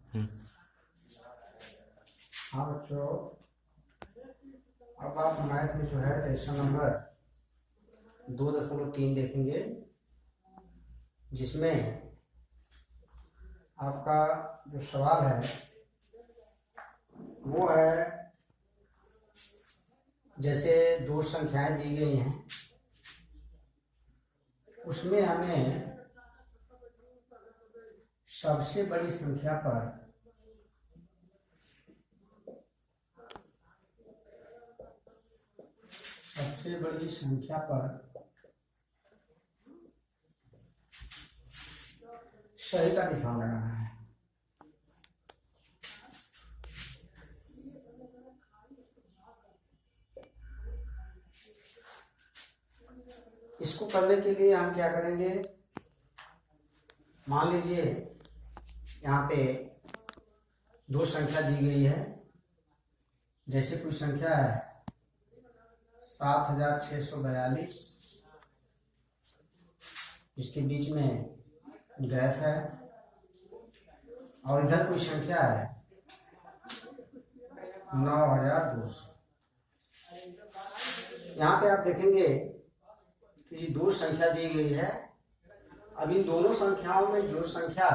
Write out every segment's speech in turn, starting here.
हाँ बच्चों, अब आप मैथ में जो है लेसन नंबर 2.3 देखेंगे, जिसमें आपका जो सवाल है वो है, जैसे दो संख्याएं दी गई हैं, उसमें हमें सबसे बड़ी संख्या पर सही का निशान लगाना है। इसको करने के लिए हम क्या करेंगे, मान लीजिए यहाँ पे दो संख्या दी गई है। जैसे कोई संख्या है 7642, इसके बीच में गैप है, और इधर कोई संख्या है 9200। यहाँ पे आप देखेंगे कि दो संख्या दी गई है। अब इन दोनों संख्याओं में जो संख्या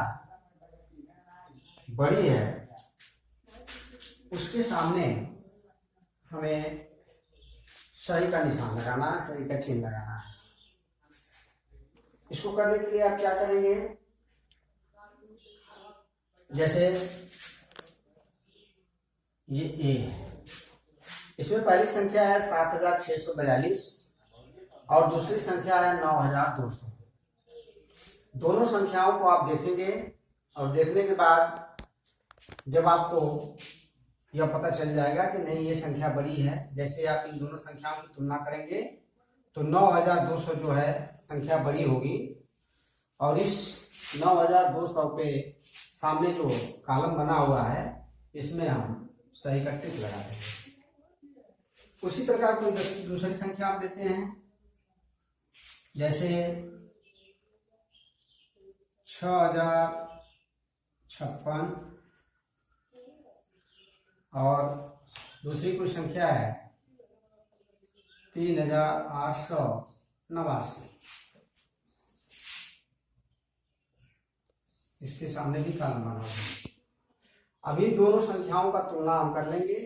बड़ी है उसके सामने हमें सही का निशान लगाना है, सही का चिन्ह लगाना है। इसको करने के लिए आप क्या करेंगे, जैसे ये ए है, इसमें पहली संख्या है 7642 और दूसरी संख्या है 9200। दोनों संख्याओं को आप देखेंगे और देखने के बाद जब आपको यह पता चल जाएगा कि नहीं ये संख्या बड़ी है, जैसे आप इन दोनों संख्याओं की तुलना करेंगे तो 9200 जो है संख्या बड़ी होगी, और इस 9200 पे सामने जो कॉलम बना हुआ है इसमें हम सही का टिक लगा देंगे। उसी प्रकार कोई दूसरी संख्या आप देते हैं, जैसे 6056 और दूसरी कोई संख्या है 3889। इसके सामने भी कॉलम बना हुआ है। अभी दोनों संख्याओं का तुलना हम कर लेंगे,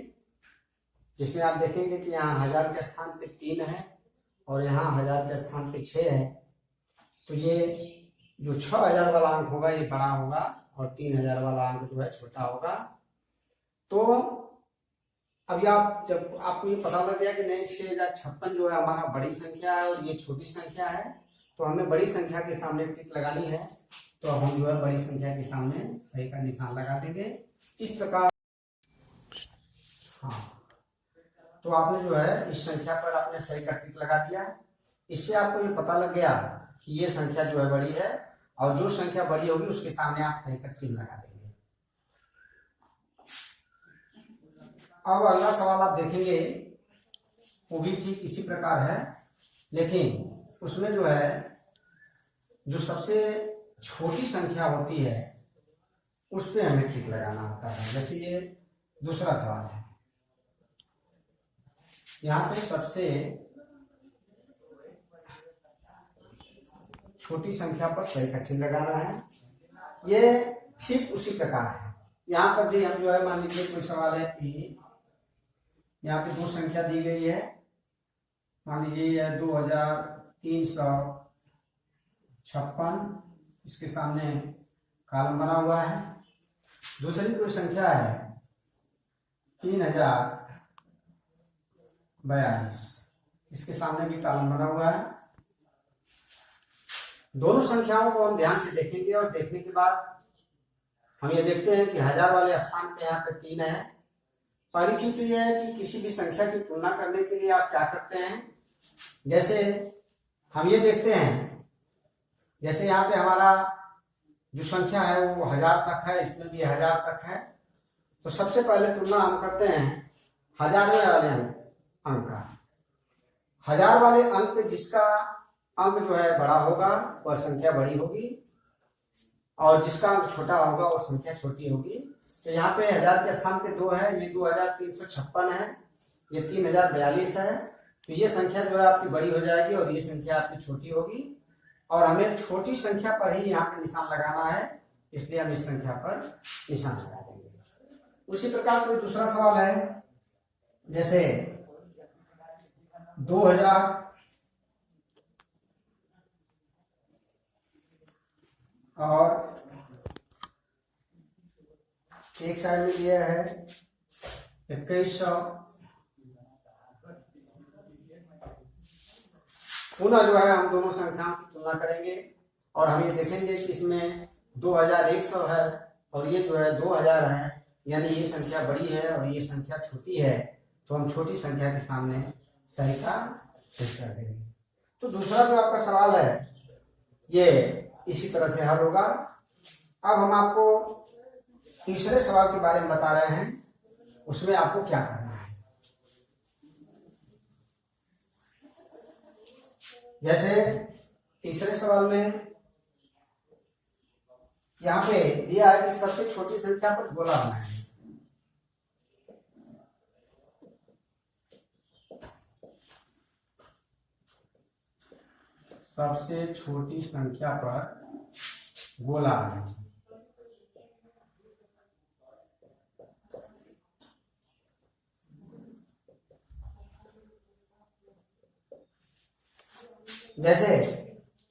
जिसमें आप देखेंगे कि यहाँ 1000 के स्थान पे 3 है और यहाँ 1000 के स्थान पे 6 है। तो ये जो 6000 वाला अंक होगा ये बड़ा होगा और 3000 वाला अंक जो है छोटा होगा। तो अभी आप जब आपको ये पता लग गया कि नहीं 6056 जो है हमारा बड़ी संख्या है और ये छोटी संख्या है, तो हमें बड़ी संख्या के सामने टिक लगानी है, तो हम जो है बड़ी संख्या के सामने सही का निशान लगा देंगे इस प्रकार। हाँ, तो आपने जो है इस संख्या पर आपने सही का टिक लगा दिया। इससे आपको ये पता लग गया कि ये संख्या जो है बड़ी है, और जो संख्या बड़ी होगी उसके सामने आप सही का चिन्ह लगा देंगे। अब अगला सवाल आप देखेंगे, वो भी ठीक इसी प्रकार है, लेकिन उसमें जो है जो सबसे छोटी संख्या होती है उस पे हमें टिक लगाना होता है। जैसे ये दूसरा सवाल है, यहाँ पे सबसे छोटी संख्या पर सही का चिन्ह लगाना है। ये ठीक उसी प्रकार है। यहाँ पर भी हम जो है मान लीजिए कोई सवाल है कि यहाँ पे दो संख्या दी गई है, मान लीजिए 2356, इसके सामने कॉलम बना हुआ है। दूसरी कोई संख्या है 3042, इसके सामने भी कॉलम बना हुआ है। दोनों संख्याओं को हम ध्यान से देखेंगे और देखने के बाद हम ये देखते हैं कि 1000 वाले स्थान पे यहाँ पे 3 है। पहली चीज तो यह है कि किसी भी संख्या की तुलना करने के लिए आप क्या करते हैं, जैसे हम ये देखते हैं, जैसे यहाँ पे हमारा जो संख्या है वो 1000 तक है, इसमें भी 1000 तक है। तो सबसे पहले तुलना हम करते हैं 1000वें वाले अंक का। 1000 वाले अंक पे जिसका अंक जो है बड़ा होगा वह संख्या बड़ी होगी, और जिसका अंक छोटा होगा वो संख्या छोटी होगी। तो यहाँ पे 1000 के स्थान पे 2 है, ये 2356 है, ये 3042 है। तो ये संख्या जो है आपकी बड़ी हो जाएगी और ये संख्या आपकी छोटी होगी, और हमें छोटी संख्या पर ही यहाँ पे निशान लगाना है, इसलिए हम इस संख्या पर निशान लगा देंगे। उसी प्रकार कोई दूसरा सवाल है, जैसे 2000 और एक साइड में दिया है 2100। पुनः जो है हम दोनों संख्याओं की तुलना करेंगे और हम ये देखेंगे कि इसमें 2100 है और ये जो है 2000 है, यानी ये संख्या बड़ी है और ये संख्या छोटी है, तो हम छोटी संख्या के सामने सही का सही कर देंगे। तो दूसरा जो आपका सवाल है ये इसी तरह से हल होगा। अब हम आपको तीसरे सवाल के बारे में बता रहे हैं, उसमें आपको क्या करना है। जैसे तीसरे सवाल में यहाँ पे दिया है कि सबसे छोटी संख्या पर गोला बनाएं। सबसे छोटी संख्या पर गोला बनाएं। जैसे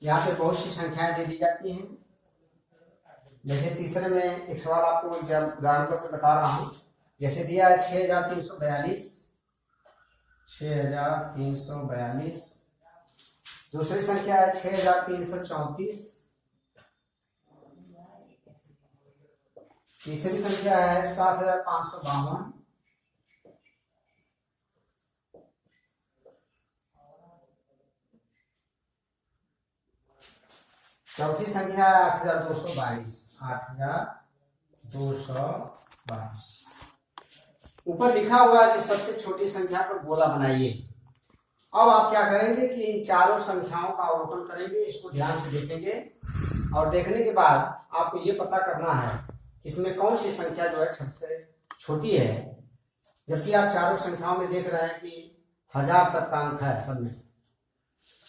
यहाँ पे बहुत सी संख्याएं दे दी जाती हैं। जैसे तीसरे में एक सवाल आपको उदाहरण करके बता रहा हूं, जैसे दिया है 6342, 6342। दूसरी संख्या है 6334। तीसरी संख्या है 7552। चौथी संख्या है 8222। 8222। ऊपर लिखा हुआ है कि सबसे छोटी संख्या पर गोला बनाइए। अब आप क्या करेंगे कि इन चारों संख्याओं का अवलोकन करेंगे, इसको ध्यान से देखेंगे और देखने के बाद आपको ये पता करना है कि इसमें कौन सी संख्या जो है सबसे छोटी है। जबकि आप चारों संख्याओं में देख रहे हैं कि 1000 तक का अंक है सब में,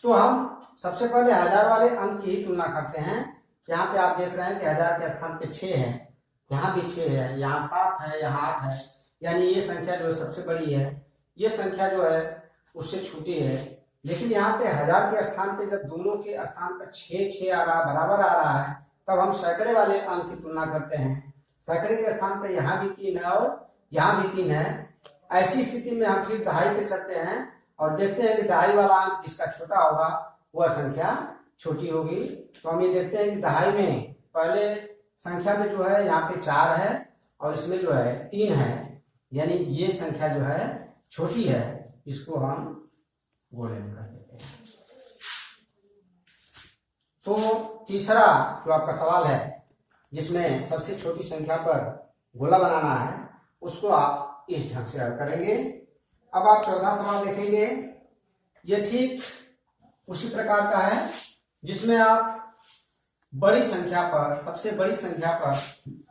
तो हम सबसे पहले 1000 वाले अंक की ही तुलना करते हैं। यहाँ पे आप देख रहे हैं कि 1000 के स्थान पे 6 है, यहाँ भी 6 है, यहाँ 7 है, यहाँ 8 है, यानी ये संख्या जो है सबसे बड़ी है, ये संख्या जो है उससे छोटी है। लेकिन यहाँ पे 1000 के स्थान पे जब दोनों के स्थान पर 6 आ रहा, बराबर आ रहा है, तब हम सैकड़े वाले अंक की तुलना करते हैं। सैकड़े के स्थान पे यहाँ भी 3 है और यहाँ भी 3 है। ऐसी स्थिति में हम फिर दहाई पे चलते हैं और देखते हैं कि दहाई वाला अंक जिसका छोटा होगा वह संख्या छोटी होगी। तो हम ये देखते हैं कि दहाई में पहले संख्या में जो है यहाँ पे 4 है और इसमें जो है 3 है, यानी ये संख्या जो है छोटी है, इसको हम गोले में कर देते हैं। तो तीसरा जो आपका सवाल है जिसमें सबसे छोटी संख्या पर गोला बनाना है, उसको आप इस ढंग से हल करेंगे। अब आप चौथा सवाल देखेंगे, ये ठीक उसी प्रकार का है जिसमें आप बड़ी संख्या पर, सबसे बड़ी संख्या पर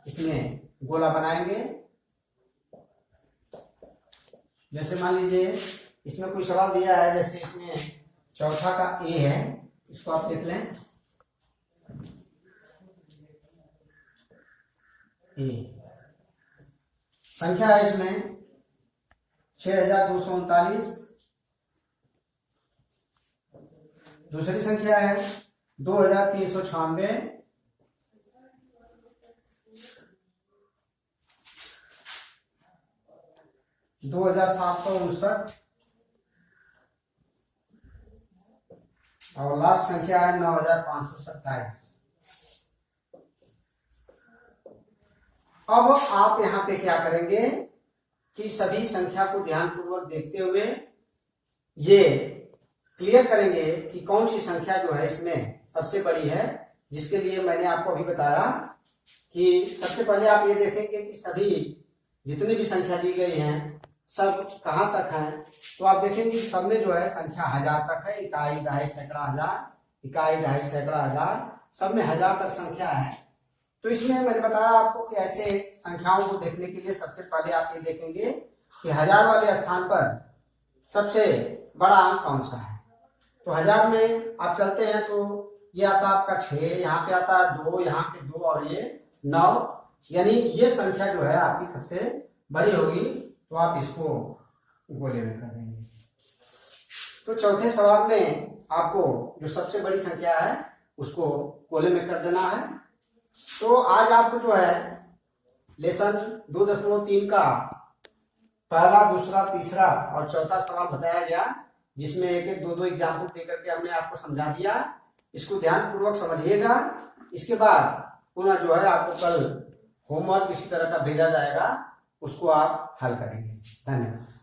इसमें गोला बनाएंगे। जैसे मान लीजिए इसमें कोई सवाल दिया है, जैसे इसमें चौथा का ए है, इसको आप देख लें। ए संख्या है इसमें 6239। दूसरी संख्या है 2396। दो 2759 और लास्ट संख्या है 9527। अब आप यहाँ पे क्या करेंगे कि सभी संख्या को ध्यानपूर्वक देखते हुए ये क्लियर करेंगे कि कौन सी संख्या जो है इसमें सबसे बड़ी है, जिसके लिए मैंने आपको अभी बताया कि सबसे पहले आप ये देखेंगे कि सभी जितनी भी संख्या दी गई हैं सब कहाँ तक हैं। तो आप देखेंगे कि सब में जो है संख्या 1000 तक है, इकाई, दहाई, सैकड़ा, हजार, इकाई, दहाई, सैकड़ा, हजार, सब में 1000 तक संख्या है। तो इसमें मैंने बताया आपको कि ऐसे संख्याओं को देखने के लिए सबसे पहले आप ये देखेंगे कि 1000 वाले स्थान पर सबसे बड़ा अंक कौन सा है। तो 1000 में आप चलते हैं तो ये आता आपका 6, यहाँ पे आता 2, यहाँ पे 2 और ये 9, यानी ये संख्या जो है आपकी सबसे बड़ी होगी, तो आप इसको गोले में कर देंगे। तो चौथे सवाल में आपको जो सबसे बड़ी संख्या है उसको गोले में कर देना है। तो आज आपको जो है लेसन 2.3 का पहला, दूसरा, तीसरा और चौथा सवाल बताया गया, जिसमें एक एक दो एग्जाम्पल देकर के हमने आपको समझा दिया। इसको ध्यान पूर्वक समझिएगा। इसके बाद पुनः जो है आपको कल होमवर्क इसी तरह का भेजा जाएगा, उसको आप हल करेंगे। धन्यवाद।